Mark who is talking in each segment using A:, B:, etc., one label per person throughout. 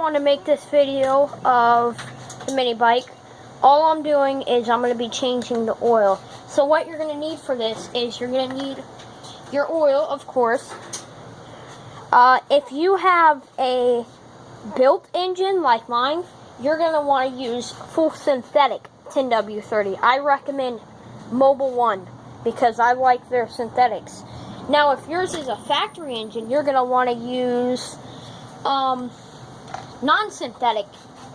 A: want to make this video of the mini bike, all I'm doing is I'm going to be changing the oil. So what you're going to need for this is you're going to need your oil, of course. If you have a built engine like mine, you're going to want to use full synthetic 10W30. I recommend Mobil 1 because I like their synthetics. Now, if yours is a factory engine, you're going to want to use non-synthetic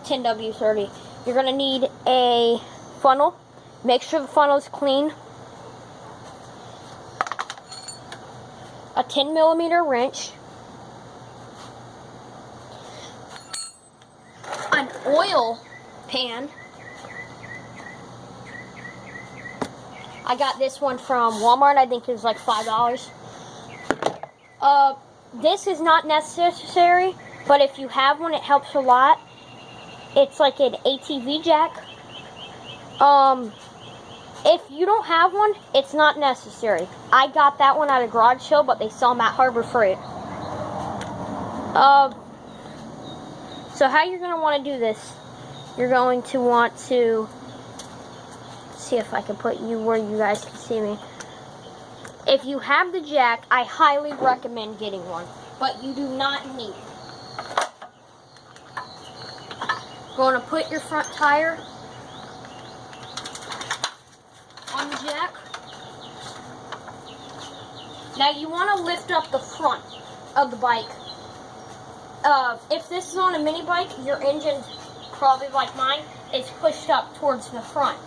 A: 10W30. You're going to need a funnel. Make sure the funnel is clean. A 10mm wrench. An oil pan. I got this one from Walmart. I think it was like $5. This is not necessary, but if you have one, it helps a lot. It's like an ATV jack. If you don't have one, it's not necessary. I got that one at a garage sale, but they sell them at Harbor Freight. So how you're going to want to do this, you're going to want to see if I can put you where you guys can see me. If you have the jack, I highly recommend getting one, but you do not need it. Going to put your front tire on the jack. Now you want to lift up the front of the bike. If this is on a mini bike, your engine, probably like mine, is pushed up towards the front.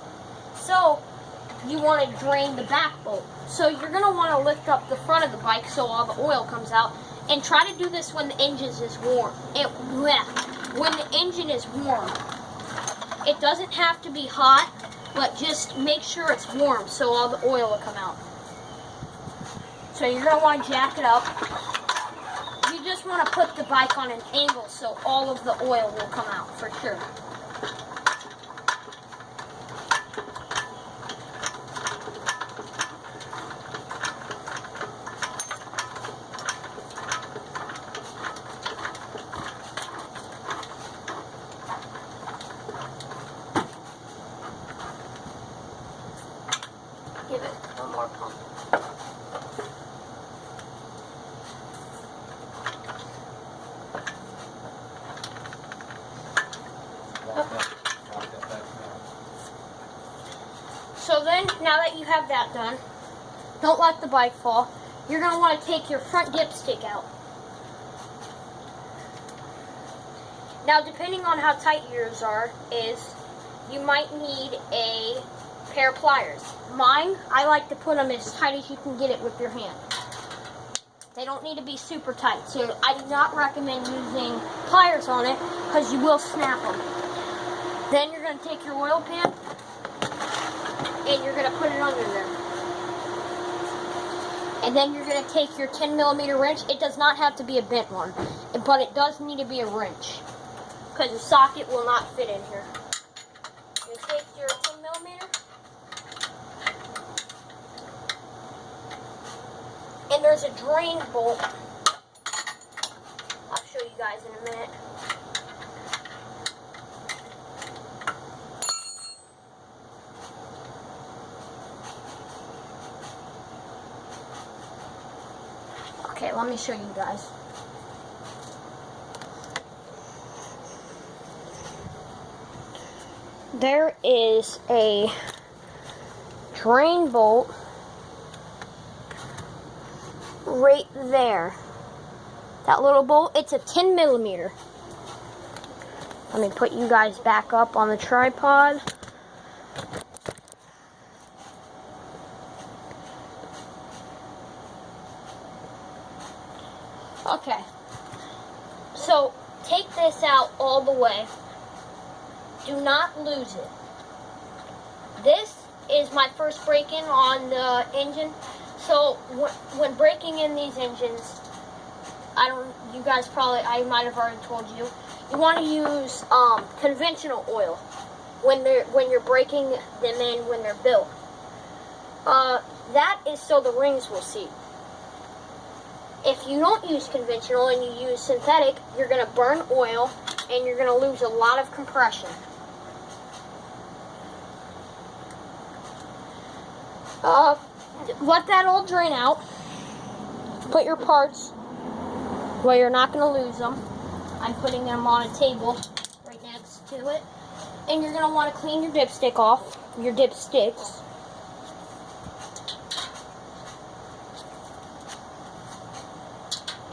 A: So you want to drain the back bolt. So you're going to want to lift up the front of the bike so all the oil comes out. And try to do this when the engine is warm. When the engine is warm. It doesn't have to be hot, but just make sure it's warm so all the oil will come out. So you're going to want to jack it up. You just want to put the bike on an angle so all of the oil will come out for sure. Give it one more pump. So then, now that you have that done, don't let the bike fall. You're going to want to take your front dipstick out. Now, depending on how tight yours you might need a pair of pliers. Mine, I like to put them as tight as you can get it with your hand. They don't need to be super tight, so I do not recommend using pliers on it because you will snap them. Then you're going to take your oil pan and you're going to put it under there. And then you're going to take your 10mm wrench. It does not have to be a bent one, but it does need to be a wrench because the socket will not fit in here. You take your 10mm. And there's a drain bolt. I'll show you guys in a minute. Okay, let me show you guys. There is a drain bolt right there. That little bolt, it's a 10mm. Let me put you guys back up on the tripod. Okay. So, take this out all the way. Do not lose it. This is my first break-in on the engine. So when breaking in these engines, you guys probably, I might have already told you, you want to use conventional oil when you're breaking them in when they're built. That is so the rings will seat. If you don't use conventional and you use synthetic, you're going to burn oil and you're going to lose a lot of compression. Let that all drain out. Put your parts where you're not going to lose them. I'm putting them on a table right next to it. And you're going to want to clean your dipstick off, your dipsticks.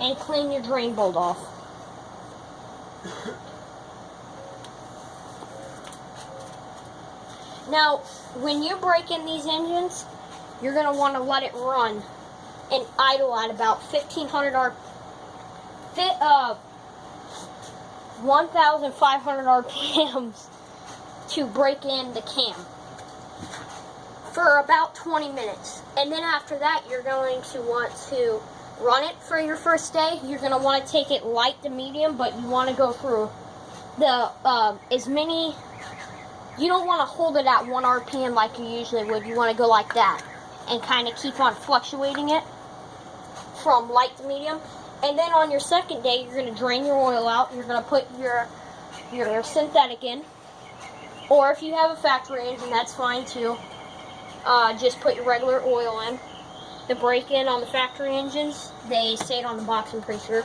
A: And clean your drain bolt off. Now, when you break in these engines, you're going to want to let it run and idle at about 1,500 RPMs to break in the cam for about 20 minutes. And then after that, you're going to want to run it for your first day. You're going to want to take it light to medium, but you want to go through the you don't want to hold it at 1 RPM like you usually would. You want to go like that and kind of keep on fluctuating it from light to medium. And then on your second day, you're going to drain your oil out. You're going to put your synthetic in. Or if you have a factory engine, that's fine too. Just put your regular oil in. The break-in on the factory engines, they say it on the box, I'm pretty sure.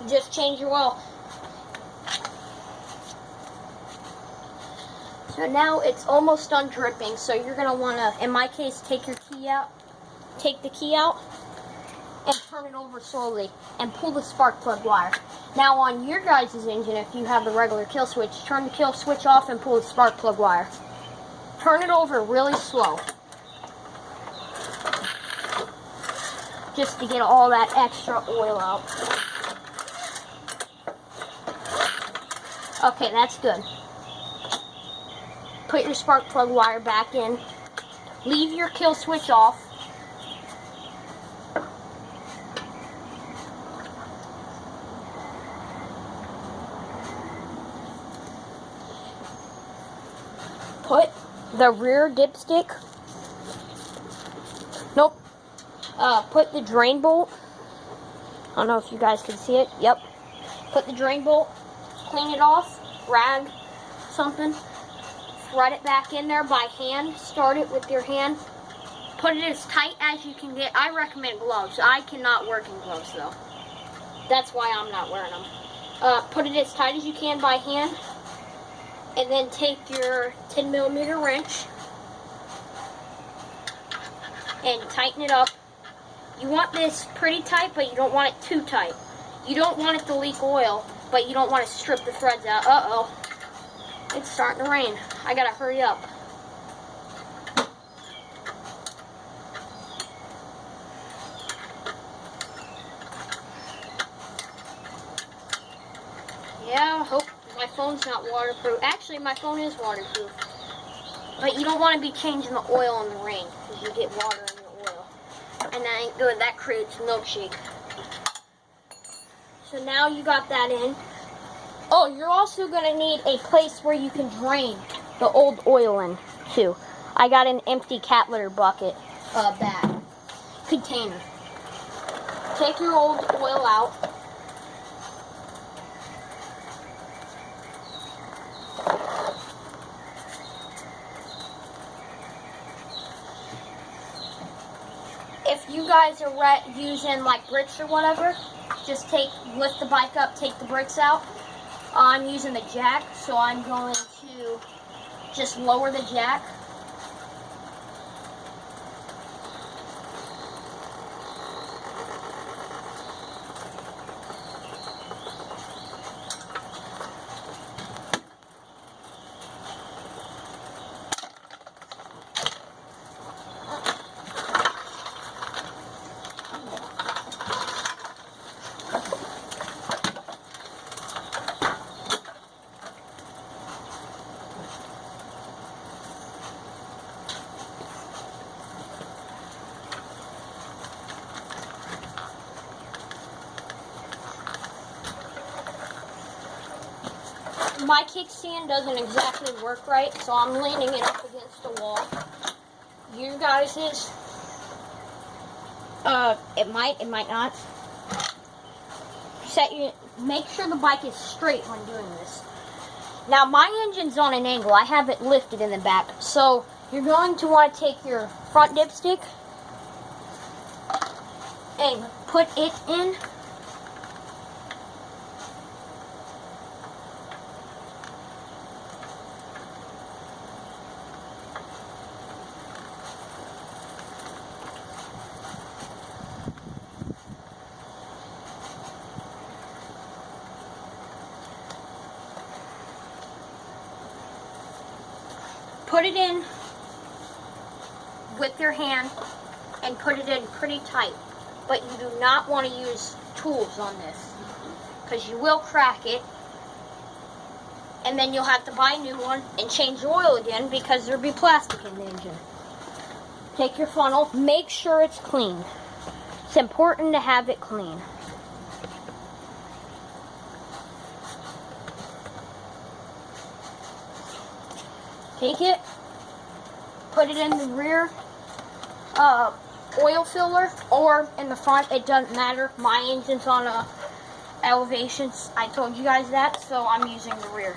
A: Just change your oil. So now it's almost done dripping, so you're going to want to, in my case, take the key out, and turn it over slowly, and pull the spark plug wire. Now on your guys' engine, if you have the regular kill switch, turn the kill switch off and pull the spark plug wire. Turn it over really slow, just to get all that extra oil out. Okay, that's good. Put your spark plug wire back in. Leave your kill switch off. Put the rear dipstick. Nope. Put the drain bolt. I don't know if you guys can see it. Yep. Put the drain bolt. Clean it off. Rag. Something. Thread it back in there by hand. Start it with your hand. Put it as tight as you can get. I recommend gloves. I cannot work in gloves though. That's why I'm not wearing them. Put it as tight as you can by hand. And then take your 10mm wrench and tighten it up. You want this pretty tight, but you don't want it too tight. You don't want it to leak oil, but you don't want to strip the threads out. Uh-oh. It's starting to rain. I gotta hurry up. Yeah, I hope my phone's not waterproof. Actually, my phone is waterproof. But you don't want to be changing the oil in the rain, because you get water in the oil. And that ain't good. That creates milkshake. So now you got that in. Oh, you're also going to need a place where you can drain the old oil in, too. I got an empty cat litter bucket bag container. Take your old oil out. If you guys are using like bricks or whatever, just lift the bike up, take the bricks out. I'm using the jack, so I'm going to just lower the jack. My kickstand doesn't exactly work right, so I'm leaning it up against the wall. You guys it might not. make sure the bike is straight when doing this. Now my engine's on an angle. I have it lifted in the back. So you're going to want to take your front dipstick and put it in. Put it in with your hand and put it in pretty tight. But you do not want to use tools on this because you will crack it. And then you'll have to buy a new one and change the oil again because there'll be plastic in the engine. Take your funnel, make sure it's clean. It's important to have it clean. Take it, put it in the rear oil filler or in the front, it doesn't matter. My engine's on elevations, I told you guys that, so I'm using the rear.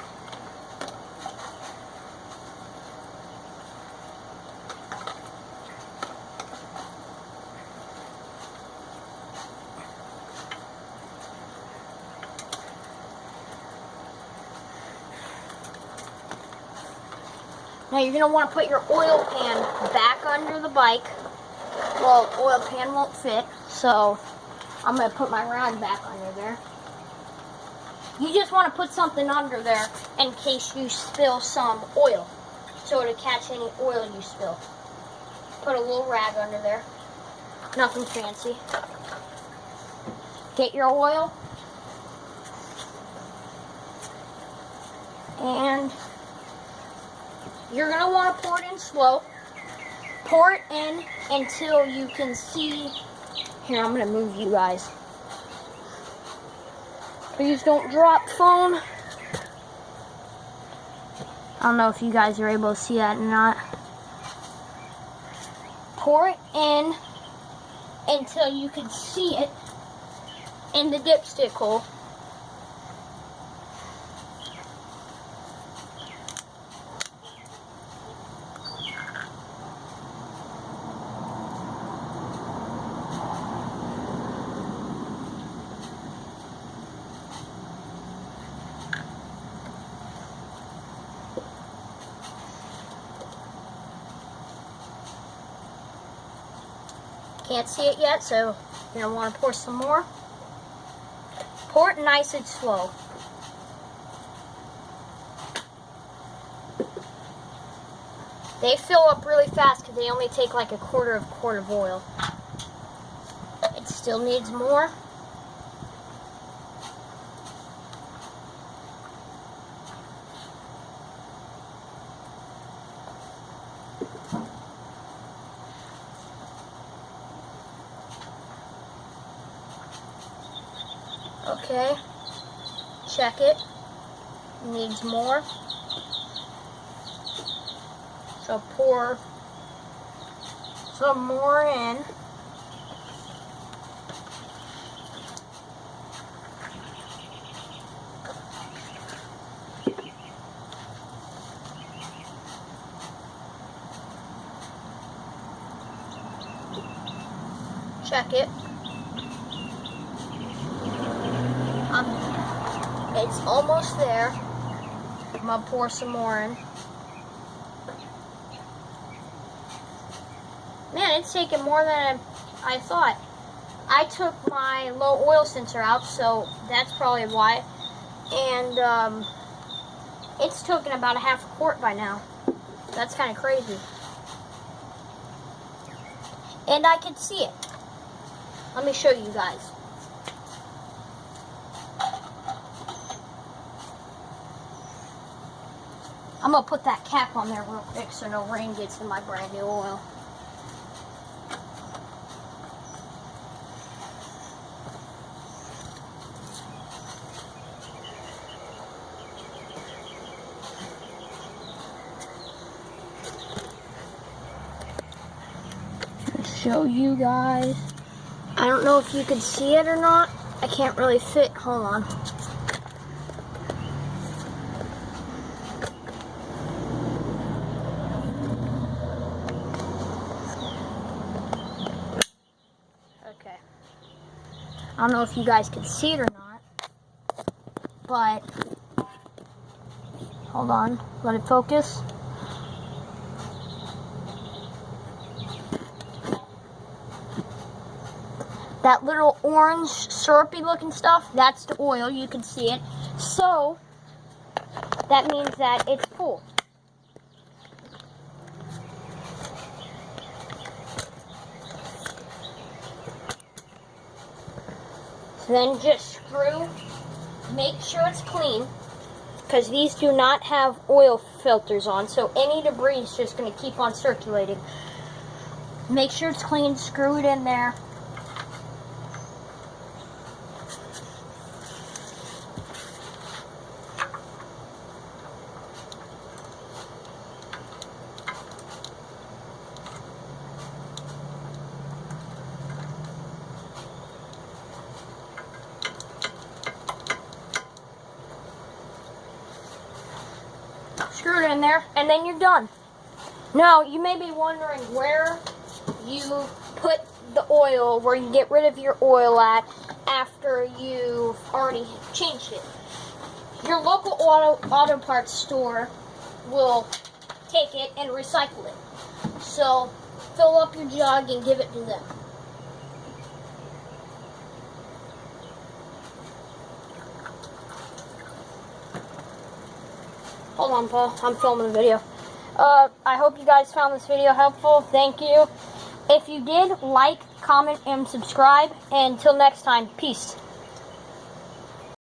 A: Now you're going to want to put your oil pan back under the bike. Well, the oil pan won't fit, so I'm going to put my rod back under there. You just want to put something under there in case you spill some oil, so to catch any oil you spill. Put a little rag under there. Nothing fancy. Get your oil. And you're going to want to pour it in slow. Pour it in until you can see. Here, I'm going to move you guys. Please don't drop phone. I don't know if you guys are able to see that or not. Pour it in until you can see it in the dipstick hole. Can't see it yet, so you're going to want to pour some more. Pour it nice and slow. They fill up really fast because they only take like a quarter of a quart of oil. It still needs more. Okay, check it. Needs more. So pour some more in. Check it. It's almost there. I'm gonna pour some more in. Man, it's taking more than I thought. I took my low oil sensor out, so that's probably why. And it's taken about a half a quart by now. That's kind of crazy. And I can see it. Let me show you guys. I'm going to put that cap on there real quick so no rain gets in my brand new oil. Show you guys. I don't know if you can see it or not. I can't really fit. Hold on. Okay. I don't know if you guys can see it or not, but hold on. Let it focus. That little orange syrupy looking stuff, that's the oil. You can see it. So that means that it's full. So then just screw, make sure it's clean, because these do not have oil filters on, so any debris is just going to keep on circulating. Make sure it's clean, screw it in there. Screw it in there, and then you're done. Now, you may be wondering where you put the oil, where you get rid of your oil at after you've already changed it. Your local auto parts store will take it and recycle it. So, fill up your jug and give it to them. Hold on, Paul. I'm filming a video. I hope you guys found this video helpful. Thank you. If you did, like, comment, and subscribe. And until next time, peace.